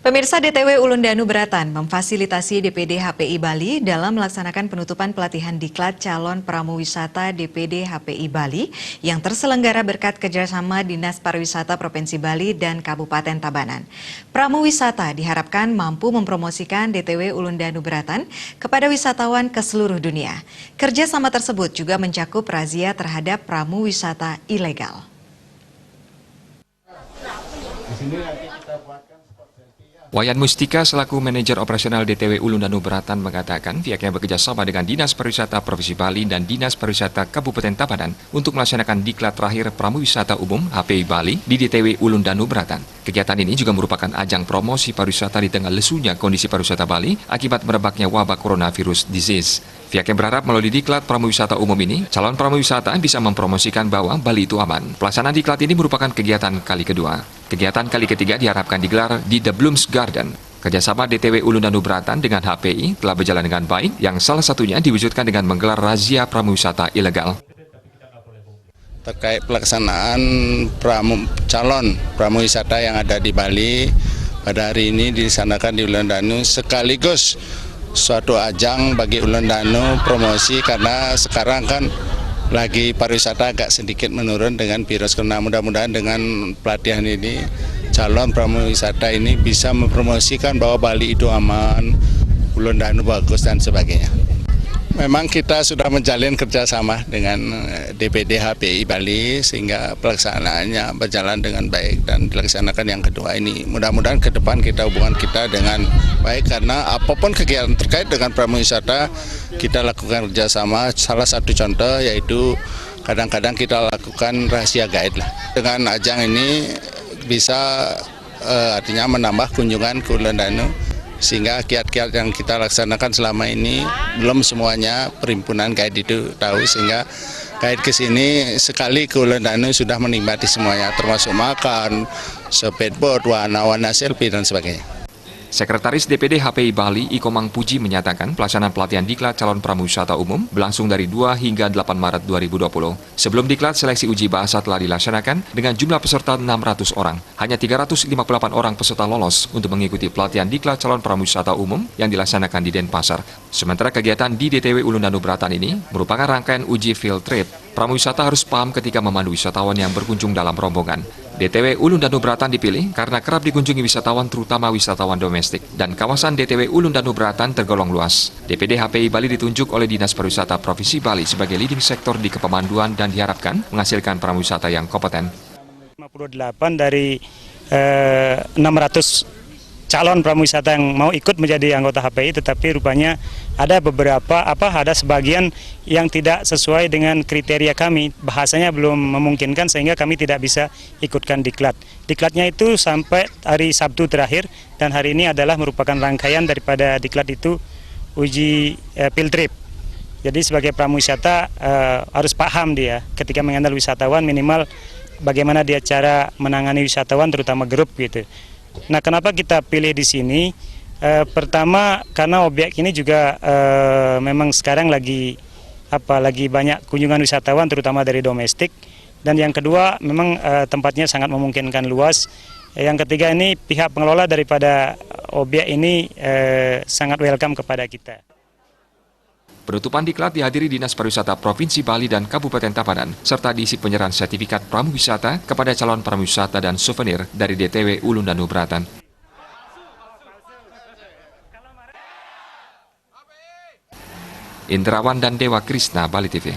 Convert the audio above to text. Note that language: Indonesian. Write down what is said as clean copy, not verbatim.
Pemirsa, DTW Ulundanu Beratan memfasilitasi DPD HPI Bali dalam melaksanakan penutupan pelatihan diklat calon pramuwisata DPD HPI Bali yang terselenggara berkat kerjasama Dinas Pariwisata Provinsi Bali dan Kabupaten Tabanan. Pramuwisata diharapkan mampu mempromosikan DTW Ulundanu Beratan kepada wisatawan ke seluruh dunia. Kerjasama tersebut juga mencakup razia terhadap pramuwisata ilegal. Wayan Mustika selaku manajer operasional DTW Ulundanu Beratan mengatakan pihaknya bekerjasama dengan Dinas Pariwisata Provinsi Bali dan Dinas Pariwisata Kabupaten Tabanan untuk melaksanakan diklat terakhir pramuwisata umum HPI Bali di DTW Ulundanu Beratan. Kegiatan ini juga merupakan ajang promosi pariwisata di tengah lesunya kondisi pariwisata Bali akibat merebaknya wabah coronavirus disease. Pihaknya berharap melalui diklat pramuwisata umum ini, calon pramuwisata bisa mempromosikan bahwa Bali itu aman. Pelaksanaan diklat ini merupakan kegiatan kali kedua. Kegiatan kali ketiga diharapkan digelar di The Blooms Garden. Kerjasama DTW Ulundanu Beratan dengan HPI telah berjalan dengan baik, yang salah satunya diwujudkan dengan menggelar razia pramuwisata ilegal. Terkait pelaksanaan calon pramuwisata yang ada di Bali, pada hari ini dilaksanakan di Ulundanu sekaligus suatu ajang bagi Ulundanu promosi karena sekarang kan lagi pariwisata agak sedikit menurun dengan virus corona. Mudah-mudahan dengan pelatihan ini calon pramuwisata ini bisa mempromosikan bahwa Bali itu aman, Ulundanu bagus dan sebagainya. Memang kita sudah menjalin kerjasama dengan DPD HPI Bali sehingga pelaksanaannya berjalan dengan baik dan dilaksanakan yang kedua ini. Mudah-mudahan ke depan hubungan kita dengan baik karena apapun kegiatan terkait dengan pramuwisata kita lakukan kerjasama. Salah satu contoh yaitu kadang-kadang kita lakukan rahasia guide lah. Dengan ajang ini bisa artinya menambah kunjungan ke Ulundanu, sehingga kiat-kiat yang kita laksanakan selama ini belum semuanya perhimpunan guide itu tahu, sehingga guide ke sini sekali ke Ulundanu sudah menikmati semuanya termasuk makan, speedboat, warna-warna selfie dan sebagainya. Sekretaris DPD HPI Bali, Iko Mangpuji menyatakan pelaksanaan pelatihan diklat calon pramuwisata umum berlangsung dari 2 hingga 8 Maret 2020. Sebelum diklat, seleksi uji bahasa telah dilaksanakan dengan jumlah peserta 600 orang. Hanya 358 orang peserta lolos untuk mengikuti pelatihan diklat calon pramuwisata umum yang dilaksanakan di Denpasar. Sementara kegiatan di DTW Ulundanu Beratan ini merupakan rangkaian uji field trip. Pramuwisata harus paham ketika memandu wisatawan yang berkunjung dalam rombongan. DTW Ulundanu Beratan dipilih karena kerap dikunjungi wisatawan terutama wisatawan domestik dan kawasan DTW Ulundanu Beratan tergolong luas. DPD HPI Bali ditunjuk oleh Dinas Pariwisata Provinsi Bali sebagai leading sektor di kepemanduan dan diharapkan menghasilkan pramuwisata yang kompeten. 58 dari 600 calon pramuwisata yang mau ikut menjadi anggota HPI, tetapi rupanya ada ada sebagian yang tidak sesuai dengan kriteria kami, bahasanya belum memungkinkan sehingga kami tidak bisa ikutkan diklat. Diklatnya itu sampai hari Sabtu terakhir dan hari ini adalah merupakan rangkaian daripada diklat itu uji field trip. Jadi sebagai pramuwisata harus paham dia ketika menghandle wisatawan, minimal bagaimana dia cara menangani wisatawan terutama grup gitu. Nah, kenapa kita pilih di sini? Pertama karena objek ini juga memang sekarang lagi banyak kunjungan wisatawan terutama dari domestik, dan yang kedua memang tempatnya sangat memungkinkan luas. Yang ketiga ini pihak pengelola daripada objek ini sangat welcome kepada kita. Penutupan diklat dihadiri Dinas Pariwisata Provinsi Bali dan Kabupaten Tabanan, serta diisi penyerahan sertifikat pramuwisata kepada calon pramuwisata dan souvenir dari DTW Ulundanu Beratan. Indrawan dan Dewa Krisna, Bali TV.